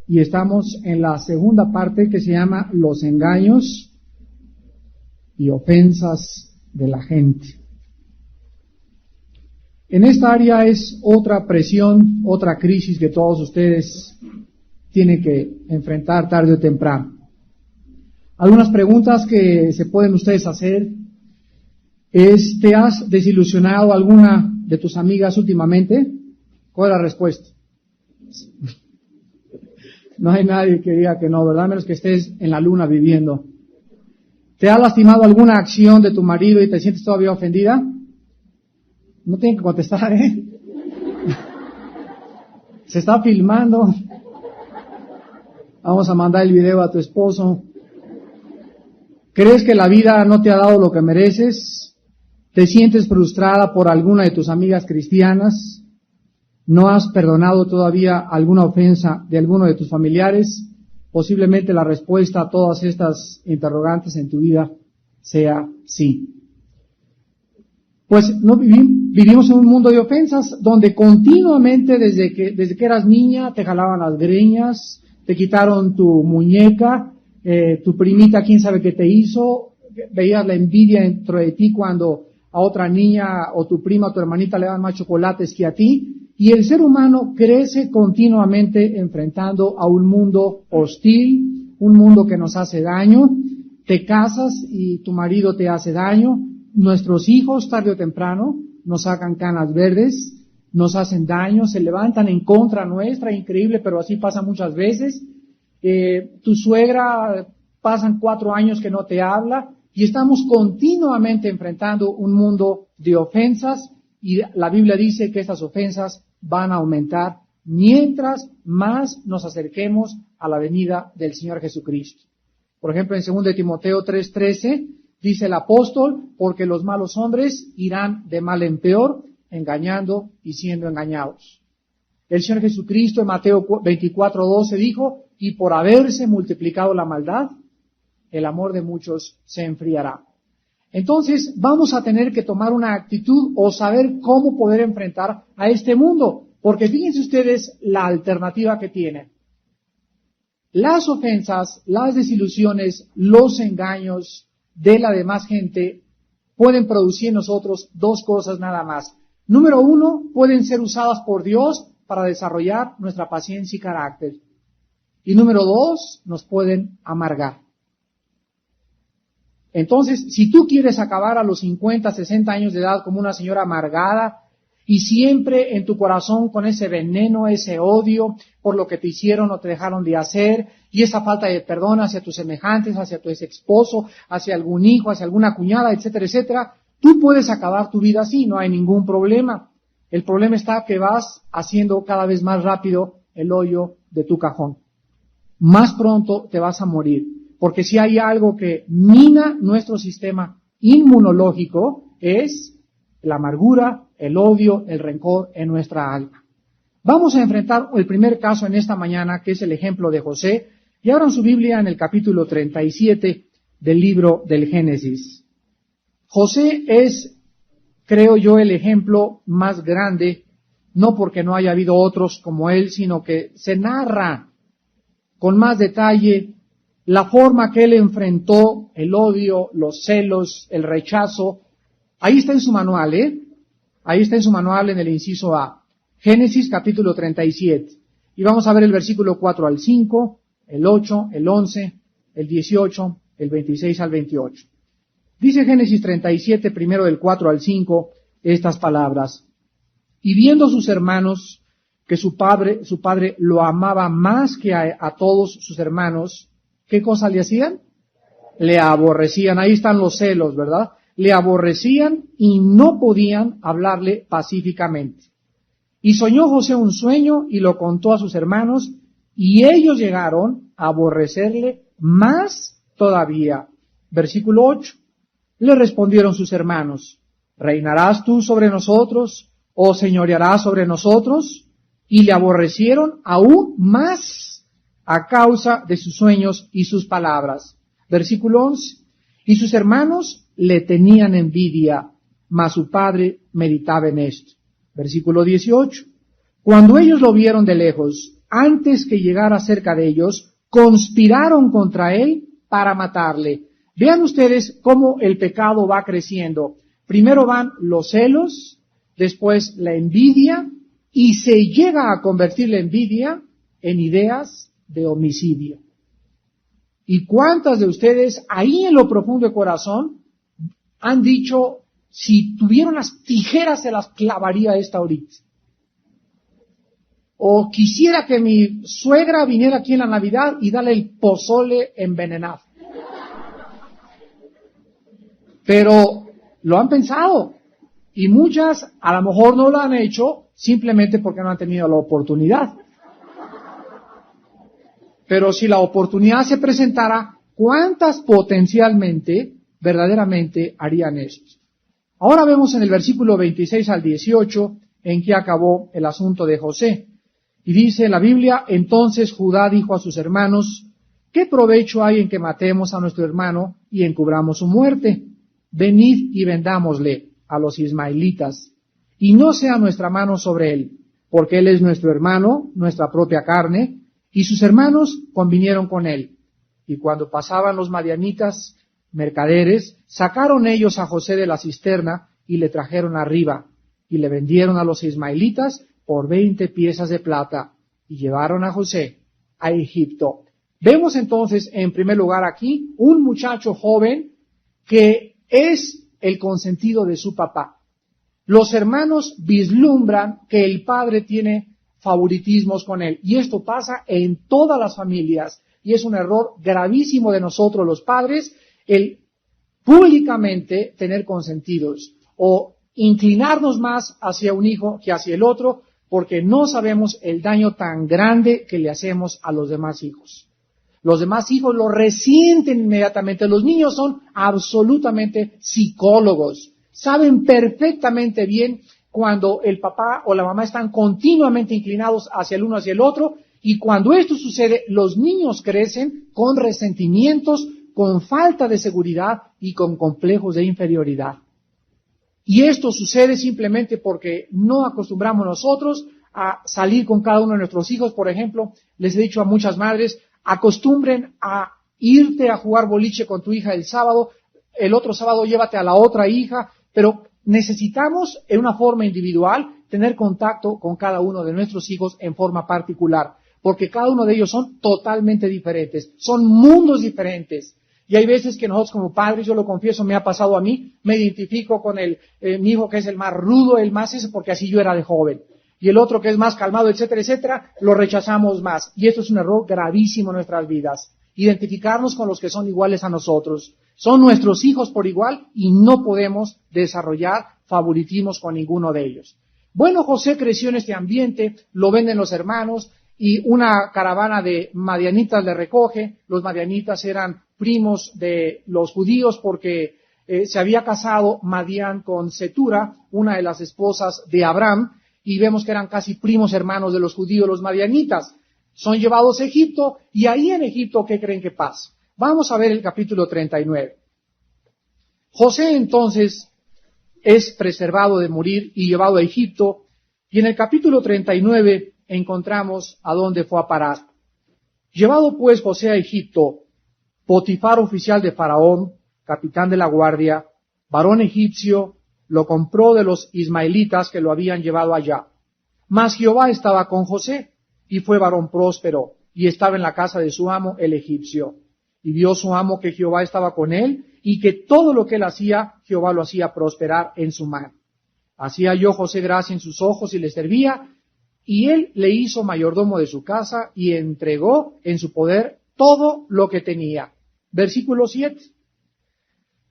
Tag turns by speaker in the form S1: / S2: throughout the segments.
S1: y estamos en la segunda parte que se llama los engaños y ofensas de la gente. En esta área es otra presión, otra crisis que todos ustedes tienen que enfrentar tarde o temprano. Algunas preguntas que se pueden ustedes hacer es: ¿te has desilusionado alguna de tus amigas últimamente? ¿Cuál es la respuesta? No hay nadie que diga que no, ¿verdad? A menos que estés en la luna viviendo. ¿Te ha lastimado alguna acción de tu marido y te sientes todavía ofendida? No tienen que contestar, ¿eh? Se está filmando. Vamos a mandar el video a tu esposo. ¿Crees que la vida no te ha dado lo que mereces? ¿Te sientes frustrada por alguna de tus amigas cristianas? ¿No has perdonado todavía alguna ofensa de alguno de tus familiares? Posiblemente la respuesta a todas estas interrogantes en tu vida sea sí. Pues no vivimos en un mundo de ofensas donde continuamente desde que eras niña te jalaban las greñas, te quitaron tu muñeca, tu primita quién sabe qué te hizo, veías la envidia dentro de ti cuando a otra niña o tu prima o tu hermanita le dan más chocolates que a ti. Y el ser humano crece continuamente enfrentando a un mundo hostil, un mundo que nos hace daño. Te casas y tu marido te hace daño. Nuestros hijos, tarde o temprano, nos sacan canas verdes, nos hacen daño, se levantan en contra nuestra, increíble, pero así pasa muchas veces. Tu suegra, pasan 4 años que no te habla, y estamos continuamente enfrentando un mundo de ofensas, y la Biblia dice que estas ofensas van a aumentar mientras más nos acerquemos a la venida del Señor Jesucristo. Por ejemplo, en 2 Timoteo 3:13, dice el apóstol: porque los malos hombres irán de mal en peor, engañando y siendo engañados. El Señor Jesucristo en Mateo 24:12 dijo: y por haberse multiplicado la maldad, el amor de muchos se enfriará. Entonces vamos a tener que tomar una actitud o saber cómo poder enfrentar a este mundo, porque fíjense ustedes la alternativa que tienen. Las ofensas, las desilusiones, los engaños de la demás gente pueden producir en nosotros 2 cosas nada más. Número 1, pueden ser usadas por Dios para desarrollar nuestra paciencia y carácter. Y número 2, nos pueden amargar. Entonces, si tú quieres acabar a los 50, 60 años de edad como una señora amargada y siempre en tu corazón con ese veneno, ese odio por lo que te hicieron o te dejaron de hacer y esa falta de perdón hacia tus semejantes, hacia tu ex esposo, hacia algún hijo, hacia alguna cuñada, etcétera, etcétera, tú puedes acabar tu vida así, no hay ningún problema. El problema está que vas haciendo cada vez más rápido el hoyo de tu cajón. Más pronto te vas a morir. Porque si hay algo que mina nuestro sistema inmunológico es la amargura, el odio, el rencor en nuestra alma. Vamos a enfrentar el primer caso en esta mañana, que es el ejemplo de José. Y abran su Biblia en el capítulo 37 del libro del Génesis. José es, creo yo, el ejemplo más grande, no porque no haya habido otros como él, sino que se narra con más detalle la forma que él enfrentó el odio, los celos, el rechazo. Ahí está en su manual, Ahí está en su manual en el inciso A. Génesis capítulo 37. Y vamos a ver el versículo 4 al 5, el 8, el 11, el 18, el 26 al 28. Dice Génesis 37, primero del 4 al 5, estas palabras. Y viendo sus hermanos que su padre lo amaba más que a todos sus hermanos, ¿qué cosa le hacían? Le aborrecían. Ahí están los celos, ¿verdad? Le aborrecían y no podían hablarle pacíficamente. Y soñó José un sueño y lo contó a sus hermanos, y ellos llegaron a aborrecerle más todavía. Versículo 8. Le respondieron sus hermanos: ¿reinarás tú sobre nosotros o señorearás sobre nosotros? Y le aborrecieron aún más a causa de sus sueños y sus palabras. Versículo 11. Y sus hermanos le tenían envidia, mas su padre meditaba en esto. Versículo 18. Cuando ellos lo vieron de lejos, antes que llegara cerca de ellos, conspiraron contra él para matarle. Vean ustedes cómo el pecado va creciendo. Primero van los celos, después la envidia, y se llega a convertir la envidia en ideas de homicidio. ¿Y cuántas de ustedes ahí en lo profundo del corazón han dicho, si tuvieran las tijeras se las clavaría esta ahorita? O quisiera que mi suegra viniera aquí en la Navidad y darle el pozole envenenado. Pero lo han pensado. Y muchas a lo mejor no lo han hecho simplemente porque no han tenido la oportunidad. Pero si la oportunidad se presentara, ¿cuántas potencialmente, verdaderamente harían eso? Ahora vemos en el versículo 26 al 18 en que acabó el asunto de José. Y dice la Biblia, entonces Judá dijo a sus hermanos, ¿qué provecho hay en que matemos a nuestro hermano y encubramos su muerte? Venid y vendámosle a los ismaelitas, y no sea nuestra mano sobre él, porque él es nuestro hermano, nuestra propia carne, y sus hermanos convinieron con él. Y cuando pasaban los madianitas, mercaderes, sacaron ellos a José de la cisterna y le trajeron arriba, y le vendieron a los ismaelitas por 20 piezas de plata, y llevaron a José a Egipto. Vemos entonces, en primer lugar aquí, un muchacho joven que es el consentido de su papá. Los hermanos vislumbran que el padre tiene favoritismos con él, y esto pasa en todas las familias, y es un error gravísimo de nosotros los padres, el públicamente tener consentidos, o inclinarnos más hacia un hijo que hacia el otro, porque no sabemos el daño tan grande que le hacemos a los demás hijos. Los demás hijos lo resienten inmediatamente. Los niños son absolutamente psicólogos. Saben perfectamente bien cuando el papá o la mamá están continuamente inclinados hacia el uno hacia el otro, y cuando esto sucede, los niños crecen con resentimientos, con falta de seguridad y con complejos de inferioridad. Y esto sucede simplemente porque no acostumbramos nosotros a salir con cada uno de nuestros hijos. Por ejemplo, les he dicho a muchas madres, acostumbren a irte a jugar boliche con tu hija el sábado, el otro sábado llévate a la otra hija, pero necesitamos en una forma individual tener contacto con cada uno de nuestros hijos en forma particular, porque cada uno de ellos son totalmente diferentes, son mundos diferentes. Y hay veces que nosotros como padres, yo lo confieso, me ha pasado a mí, me identifico con mi hijo que es el más rudo, el más ese, porque así yo era de joven. Y el otro que es más calmado, etcétera, etcétera, lo rechazamos más. Y esto es un error gravísimo en nuestras vidas. Identificarnos con los que son iguales a nosotros. Son nuestros hijos por igual y no podemos desarrollar favoritismos con ninguno de ellos. Bueno, José creció en este ambiente, lo venden los hermanos y una caravana de madianitas le recoge. Los madianitas eran primos de los judíos porque se había casado Madián con Setura, una de las esposas de Abraham, y vemos que eran casi primos hermanos de los judíos, los madianitas. Son llevados a Egipto, y ahí en Egipto, ¿qué creen que pasa? Vamos a ver el capítulo 39. José entonces es preservado de morir y llevado a Egipto, y en el capítulo 39 encontramos a dónde fue a parar. Llevado pues José a Egipto, Potifar, oficial de Faraón, capitán de la guardia, varón egipcio, lo compró de los ismaelitas que lo habían llevado allá. Mas Jehová estaba con José, y fue varón próspero, y estaba en la casa de su amo el egipcio. Y vio su amo que Jehová estaba con él, y que todo lo que él hacía, Jehová lo hacía prosperar en su mano. Así halló José gracia en sus ojos y le servía, y él le hizo mayordomo de su casa, y entregó en su poder todo lo que tenía. Versículo 7.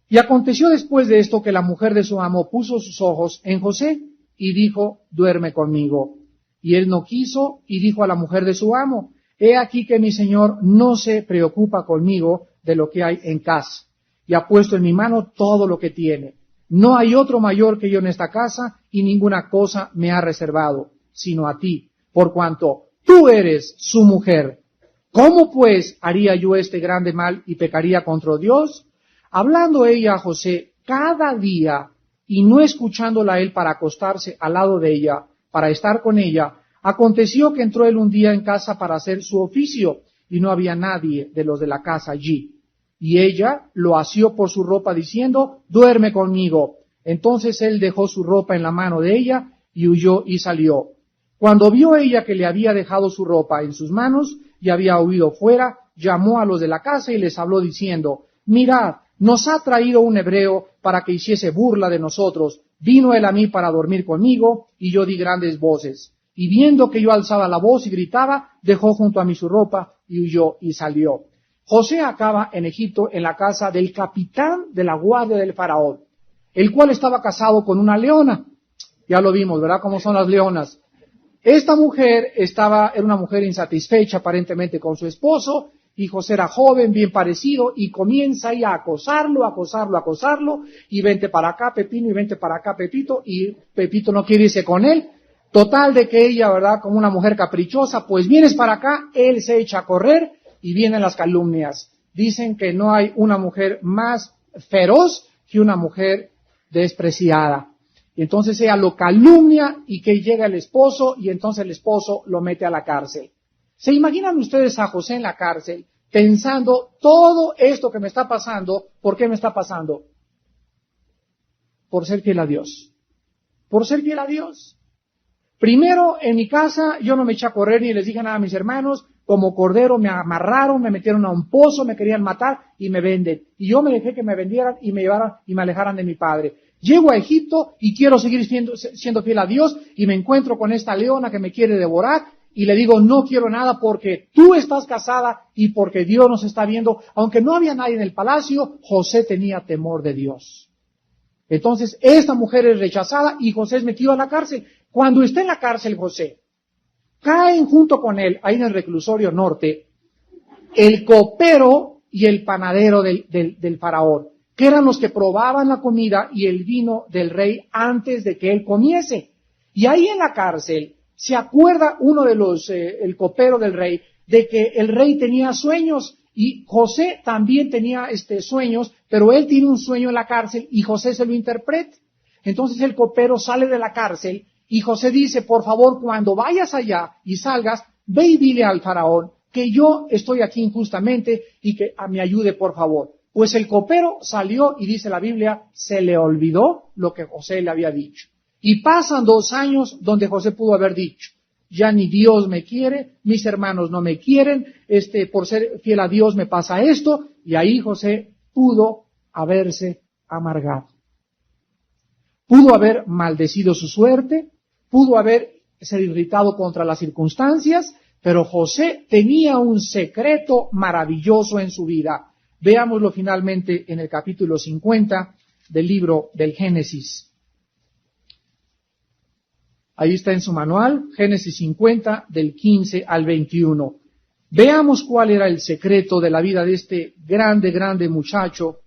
S1: Y aconteció después de esto que la mujer de su amo puso sus ojos en José, y dijo, duerme conmigo. Y él no quiso, y dijo a la mujer de su amo, he aquí que mi señor no se preocupa conmigo de lo que hay en casa, y ha puesto en mi mano todo lo que tiene. No hay otro mayor que yo en esta casa, y ninguna cosa me ha reservado, sino a ti, por cuanto tú eres su mujer. ¿Cómo pues haría yo este grande mal y pecaría contra Dios? Hablando ella a José cada día, y no escuchándola él para acostarse al lado de ella, para estar con ella, Aconteció que entró él un día en casa para hacer su oficio, y no había nadie de los de la casa allí. Y ella lo asió por su ropa diciendo, duerme conmigo. Entonces él dejó su ropa en la mano de ella y huyó y salió. Cuando vio ella que le había dejado su ropa en sus manos y había huido fuera, llamó a los de la casa y les habló diciendo, mirad, nos ha traído un hebreo para que hiciese burla de nosotros. Vino él a mí para dormir conmigo y yo di grandes voces. Y viendo que yo alzaba la voz y gritaba, dejó junto a mí su ropa y huyó y salió. José acaba en Egipto en la casa del capitán de la guardia del faraón, el cual estaba casado con una leona. Ya lo vimos, ¿verdad? ¿Cómo son las leonas? Esta mujer era una mujer insatisfecha aparentemente con su esposo, y José era joven, bien parecido, y comienza ahí a acosarlo, y vente para acá, Pepino, y vente para acá, Pepito, y Pepito no quiere irse con él. Total de que ella, ¿verdad? Como una mujer caprichosa, pues vienes para acá, él se echa a correr, y vienen las calumnias. Dicen que no hay una mujer más feroz que una mujer despreciada. Entonces ella lo calumnia y que llega el esposo y entonces el esposo lo mete a la cárcel. ¿Se imaginan ustedes a José en la cárcel pensando todo esto que me está pasando? ¿Por qué me está pasando? Por ser fiel a Dios. Por ser fiel a Dios. Primero, en mi casa yo no me eché a correr ni les dije nada a mis hermanos. Como cordero me amarraron, me metieron a un pozo, me querían matar y me venden. Y yo me dejé que me vendieran y me llevaran y me alejaran de mi padre. Llego a Egipto y quiero seguir siendo fiel a Dios y me encuentro con esta leona que me quiere devorar y le digo, no quiero nada porque tú estás casada y porque Dios nos está viendo. Aunque no había nadie en el palacio, José tenía temor de Dios. Entonces, esta mujer es rechazada y José es metido a la cárcel. Cuando está en la cárcel José, caen junto con él, ahí en el reclusorio norte, el copero y el panadero del faraón, que eran los que probaban la comida y el vino del rey antes de que él comiese. Y ahí en la cárcel se acuerda uno de el copero del rey, de que el rey tenía sueños y José también tenía sueños, pero él tiene un sueño en la cárcel y José se lo interpreta. Entonces el copero sale de la cárcel y José dice, por favor, cuando vayas allá y salgas, ve y dile al faraón que yo estoy aquí injustamente y que me ayude, por favor. Pues el copero salió y dice la Biblia, se le olvidó lo que José le había dicho. Y pasan 2 años donde José pudo haber dicho, ya ni Dios me quiere, mis hermanos no me quieren, por ser fiel a Dios me pasa esto, y ahí José pudo haberse amargado. Pudo haber maldecido su suerte, pudo haberse irritado contra las circunstancias, pero José tenía un secreto maravilloso en su vida. Veámoslo finalmente en el capítulo 50 del libro del Génesis. Ahí está en su manual, Génesis 50, del 15 al 21. Veamos cuál era el secreto de la vida de este grande muchacho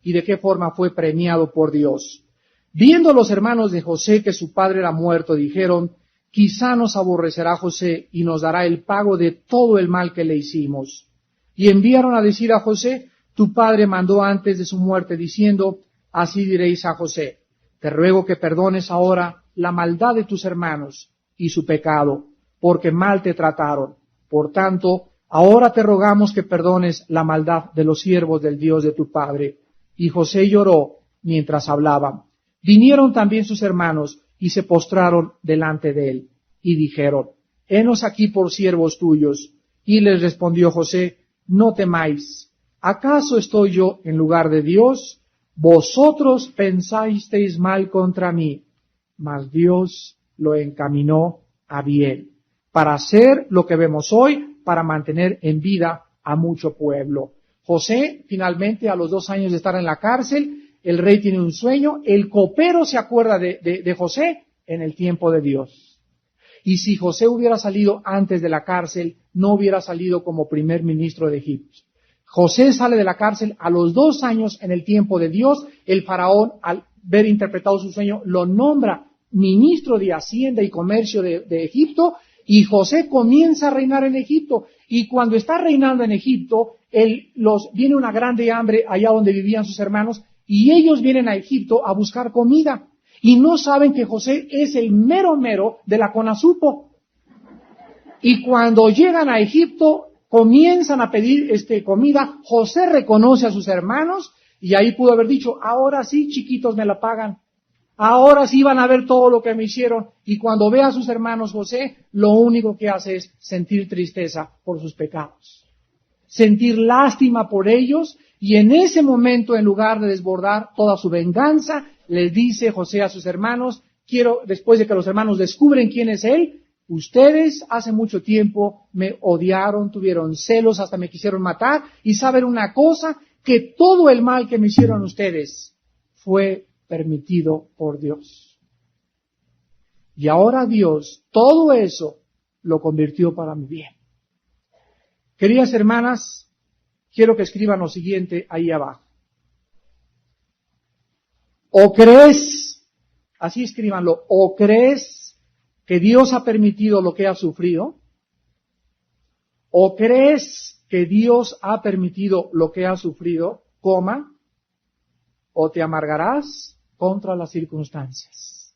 S1: y de qué forma fue premiado por Dios. Viendo los hermanos de José que su padre era muerto, dijeron, quizá nos aborrecerá José y nos dará el pago de todo el mal que le hicimos. Y enviaron a decir a José, tu padre mandó antes de su muerte diciendo, así diréis a José, te ruego que perdones ahora la maldad de tus hermanos y su pecado, porque mal te trataron. Por tanto, ahora te rogamos que perdones la maldad de los siervos del Dios de tu padre. Y José lloró mientras hablaban. Vinieron también sus hermanos y se postraron delante de él y dijeron, henos aquí por siervos tuyos. Y les respondió José, no temáis, ¿acaso estoy yo en lugar de Dios? Vosotros pensasteis mal contra mí, mas Dios lo encaminó a bien, para hacer lo que vemos hoy, para mantener en vida a mucho pueblo. José, finalmente, a los 2 años de estar en la cárcel, el rey tiene un sueño, el copero se acuerda de José en el tiempo de Dios. Y si José hubiera salido antes de la cárcel, no hubiera salido como primer ministro de Egipto. José sale de la cárcel a los 2 años en el tiempo de Dios. El faraón, al ver interpretado su sueño, lo nombra ministro de Hacienda y Comercio de Egipto, y José comienza a reinar en Egipto. Y cuando está reinando en Egipto, viene una grande hambre allá donde vivían sus hermanos, y ellos vienen a Egipto a buscar comida. Y no saben que José es el mero de la CONASUPO. Y cuando llegan a Egipto, comienzan a pedir comida. José reconoce a sus hermanos y ahí pudo haber dicho, ahora sí, chiquitos, me la pagan. Ahora sí van a ver todo lo que me hicieron. Y cuando ve a sus hermanos, José, lo único que hace es sentir tristeza por sus pecados. Sentir lástima por ellos. Y en ese momento, en lugar de desbordar toda su venganza, les dice José a sus hermanos, después de que los hermanos descubren quién es él, ustedes hace mucho tiempo me odiaron, tuvieron celos, hasta me quisieron matar, y saben una cosa, que todo el mal que me hicieron ustedes fue permitido por Dios. Y ahora Dios, todo eso, lo convirtió para mi bien. Queridas hermanas, quiero que escriban lo siguiente ahí abajo. O crees, así escríbanlo, o crees que Dios ha permitido lo que ha sufrido, o crees que Dios ha permitido lo que ha sufrido, o te amargarás contra las circunstancias.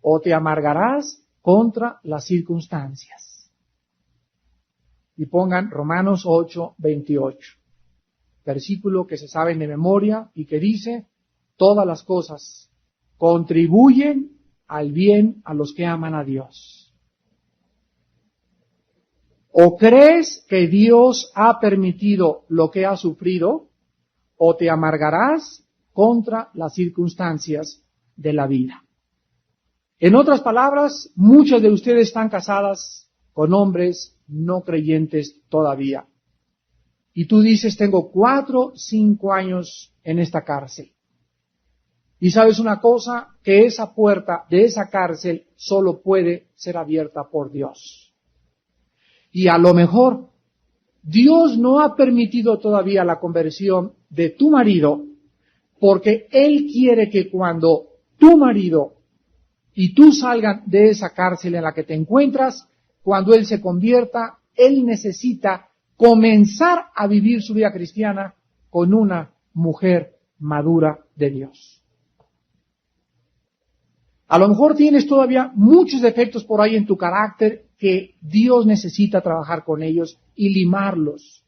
S1: O te amargarás contra las circunstancias. Y pongan Romanos 8:28. Versículo que se saben de memoria y que dice, todas las cosas contribuyen al bien a los que aman a Dios. O crees que Dios ha permitido lo que ha sufrido, o te amargarás contra las circunstancias de la vida. En otras palabras, muchas de ustedes están casadas con hombres no creyentes todavía. Y tú dices, tengo 4, 5 años en esta cárcel. Y sabes una cosa, que esa puerta de esa cárcel solo puede ser abierta por Dios. Y a lo mejor Dios no ha permitido todavía la conversión de tu marido, porque Él quiere que cuando tu marido y tú salgan de esa cárcel en la que te encuentras, cuando Él se convierta, Él necesita comenzar a vivir su vida cristiana con una mujer madura de Dios. A lo mejor tienes todavía muchos defectos por ahí en tu carácter que Dios necesita trabajar con ellos y limarlos.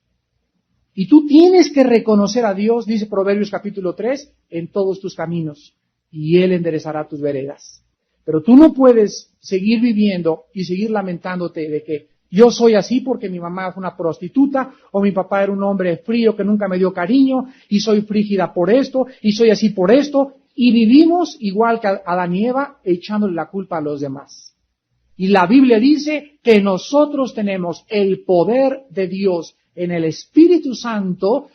S1: Y tú tienes que reconocer a Dios, dice Proverbios capítulo 3, en todos tus caminos, y Él enderezará tus veredas. Pero tú no puedes seguir viviendo y seguir lamentándote de que yo soy así porque mi mamá fue una prostituta, o mi papá era un hombre frío que nunca me dio cariño, y soy frígida por esto, y soy así por esto, y vivimos igual que Adán y Eva, echándole la culpa a los demás. Y la Biblia dice que nosotros tenemos el poder de Dios en el Espíritu Santo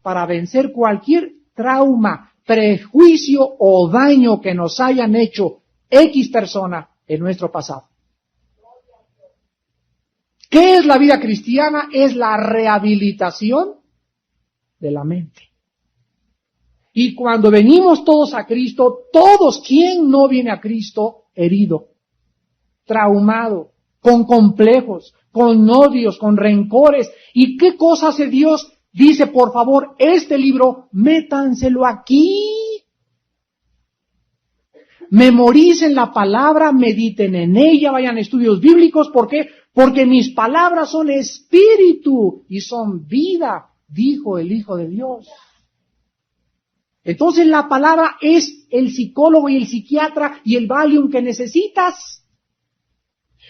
S1: para vencer cualquier trauma, prejuicio o daño que nos hayan hecho X persona en nuestro pasado. ¿Qué es la vida cristiana? Es la rehabilitación de la mente. Y cuando venimos todos a Cristo, todos, ¿quién no viene a Cristo herido, traumado, con complejos, con odios, con rencores? ¿Y qué cosa hace Dios? Dice, por favor, este libro, métanselo aquí. Memoricen la palabra, mediten en ella, vayan a estudios bíblicos. ¿Por qué? Porque mis palabras son espíritu y son vida, dijo el Hijo de Dios. Entonces la palabra es el psicólogo y el psiquiatra y el Valium que necesitas.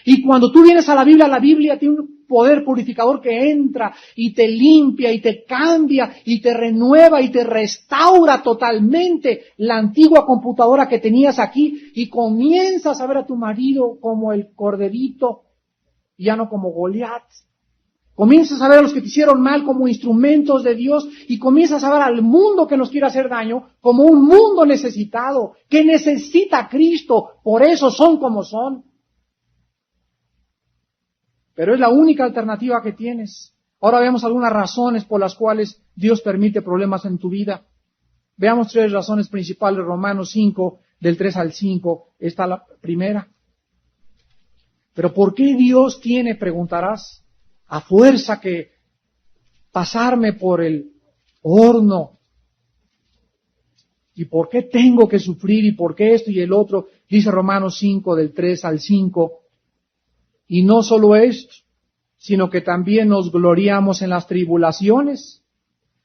S1: Y cuando tú vienes a la Biblia tiene un poder purificador que entra y te limpia y te cambia y te renueva y te restaura totalmente la antigua computadora que tenías aquí y comienzas a ver a tu marido como el corderito y ya no como Goliat. Comienzas a ver a los que te hicieron mal como instrumentos de Dios y comienzas a ver al mundo que nos quiere hacer daño como un mundo necesitado, que necesita a Cristo, por eso son como son. Pero es la única alternativa que tienes. Ahora veamos algunas razones por las cuales Dios permite problemas en tu vida. Veamos 3 razones principales, Romanos 5, del 3 al 5, está la primera. Pero ¿por qué Dios tiene, preguntarás, a fuerza que pasarme por el horno? ¿Y por qué tengo que sufrir? ¿Y por qué esto y el otro? Dice Romanos 5, del 3 al 5. Y no solo esto, sino que también nos gloriamos en las tribulaciones,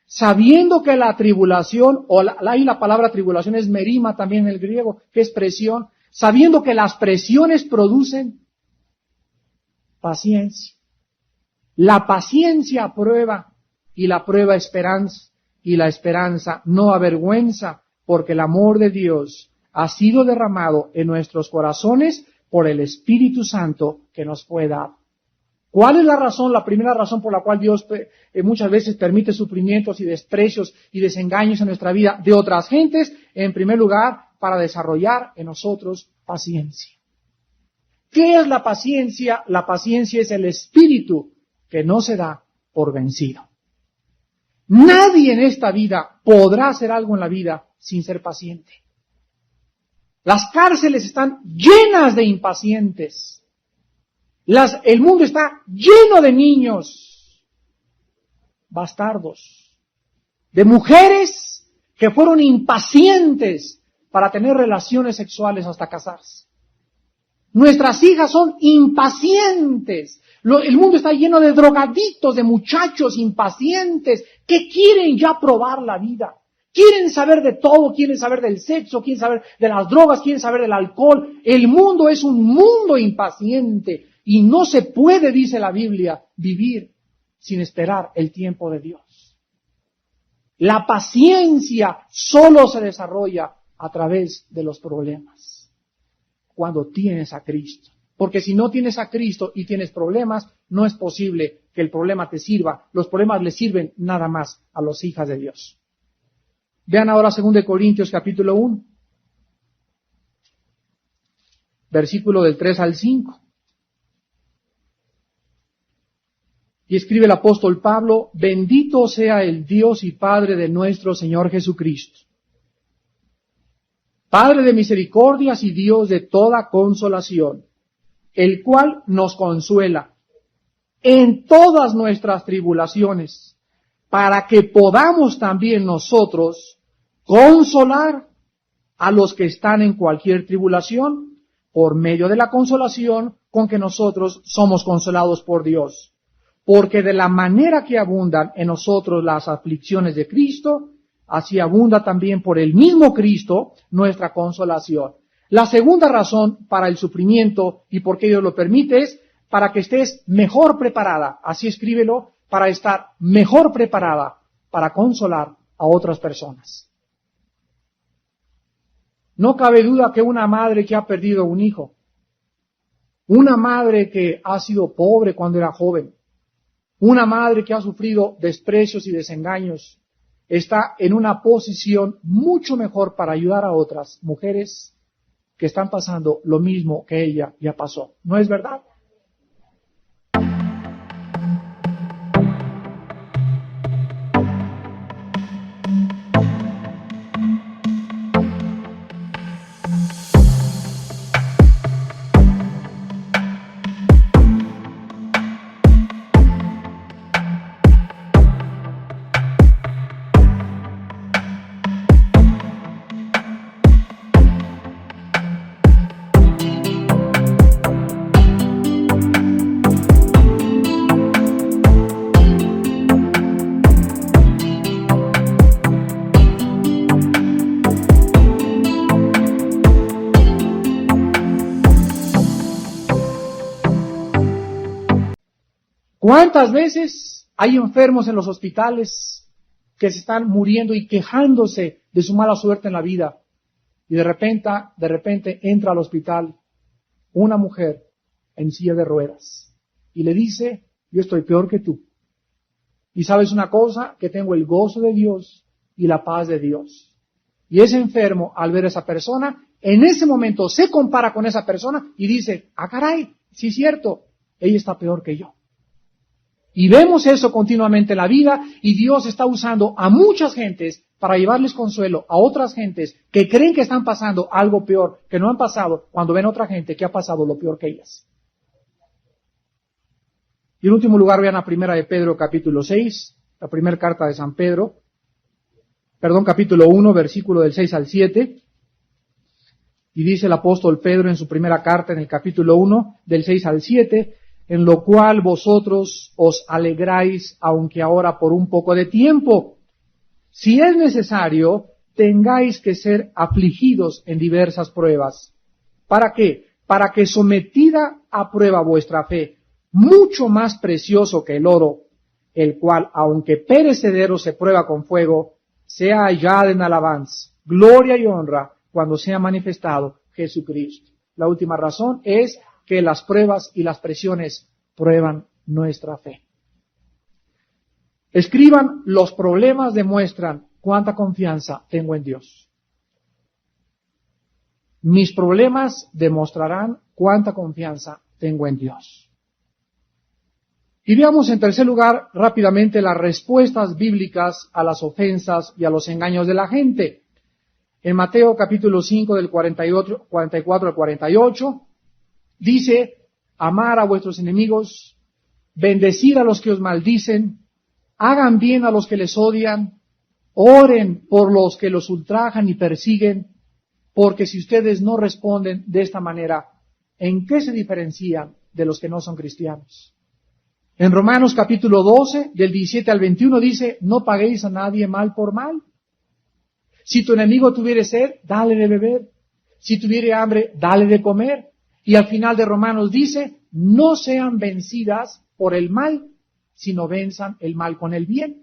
S1: sabiendo que la tribulación, ahí la palabra tribulación es merima también en el griego, que es presión, sabiendo que las presiones producen paciencia. La paciencia prueba, y la prueba esperanza, y la esperanza no avergüenza, porque el amor de Dios ha sido derramado en nuestros corazones por el Espíritu Santo que nos fue dado. ¿Cuál es la razón? La primera razón por la cual Dios muchas veces permite sufrimientos y desprecios y desengaños en nuestra vida de otras gentes, en primer lugar, para desarrollar en nosotros paciencia. ¿Qué es la paciencia? La paciencia es el espíritu que no se da por vencido. Nadie en esta vida podrá hacer algo en la vida sin ser paciente. Las cárceles están llenas de impacientes. El mundo está lleno de niños bastardos, de mujeres que fueron impacientes para tener relaciones sexuales hasta casarse. Nuestras hijas son impacientes. El mundo está lleno de drogadictos, de muchachos impacientes que quieren ya probar la vida. Quieren saber de todo, quieren saber del sexo, quieren saber de las drogas, quieren saber del alcohol. El mundo es un mundo impaciente y no se puede, dice la Biblia, vivir sin esperar el tiempo de Dios. La paciencia solo se desarrolla a través de los problemas, cuando tienes a Cristo. Porque si no tienes a Cristo y tienes problemas, no es posible que el problema te sirva. Los problemas le sirven nada más a las hijas de Dios. Vean ahora 2 Corintios capítulo 1, versículo del 3 al 5. Y escribe el apóstol Pablo: bendito sea el Dios y Padre de nuestro Señor Jesucristo, Padre de misericordias y Dios de toda consolación, el cual nos consuela en todas nuestras tribulaciones, para que podamos también nosotros consolar a los que están en cualquier tribulación, por medio de la consolación con que nosotros somos consolados por Dios. Porque de la manera que abundan en nosotros las aflicciones de Cristo, así abunda también por el mismo Cristo nuestra consolación. La segunda razón para el sufrimiento y por qué Dios lo permite es para que estés mejor preparada, así escríbelo, para estar mejor preparada para consolar a otras personas. No cabe duda que una madre que ha perdido un hijo, una madre que ha sido pobre cuando era joven, una madre que ha sufrido desprecios y desengaños, está en una posición mucho mejor para ayudar a otras mujeres que están pasando lo mismo que ella ya pasó. ¿No es verdad? ¿Cuántas veces hay enfermos en los hospitales que se están muriendo y quejándose de su mala suerte en la vida? Y de repente entra al hospital una mujer en silla de ruedas y le dice, yo estoy peor que tú. Y sabes una cosa, que tengo el gozo de Dios y la paz de Dios. Y ese enfermo, al ver a esa persona, en ese momento se compara con esa persona y dice, ah caray, sí es cierto, ella está peor que yo. Y vemos eso continuamente en la vida, y Dios está usando a muchas gentes para llevarles consuelo a otras gentes que creen que están pasando algo peor, que no han pasado, cuando ven a otra gente que ha pasado lo peor que ellas. Y en último lugar, vean la primera de Pedro, capítulo 6, la primera carta de San Pedro, capítulo 1, versículo del 6 al 7. Y dice el apóstol Pedro en su primera carta, en el capítulo 1, del 6 al 7, en lo cual vosotros os alegráis, aunque ahora por un poco de tiempo. Si es necesario, tengáis que ser afligidos en diversas pruebas. ¿Para qué? Para que sometida a prueba vuestra fe, mucho más precioso que el oro, el cual, aunque perecedero se prueba con fuego, sea hallada en alabanza, gloria y honra cuando sea manifestado Jesucristo. La última razón es que las pruebas y las presiones prueban nuestra fe. Escriban, los problemas demuestran cuánta confianza tengo en Dios. Mis problemas demostrarán cuánta confianza tengo en Dios. Y veamos en tercer lugar rápidamente las respuestas bíblicas a las ofensas y a los engaños de la gente. En Mateo capítulo 5 del 44 al 48, dice, amar a vuestros enemigos, bendecir a los que os maldicen, hagan bien a los que les odian, oren por los que los ultrajan y persiguen, porque si ustedes no responden de esta manera, ¿en qué se diferencian de los que no son cristianos? En Romanos capítulo 12, del 17 al 21 dice, no paguéis a nadie mal por mal. Si tu enemigo tuviere sed, dale de beber. Si tuviere hambre, dale de comer. Y al final de Romanos dice, no sean vencidas por el mal, sino venzan el mal con el bien.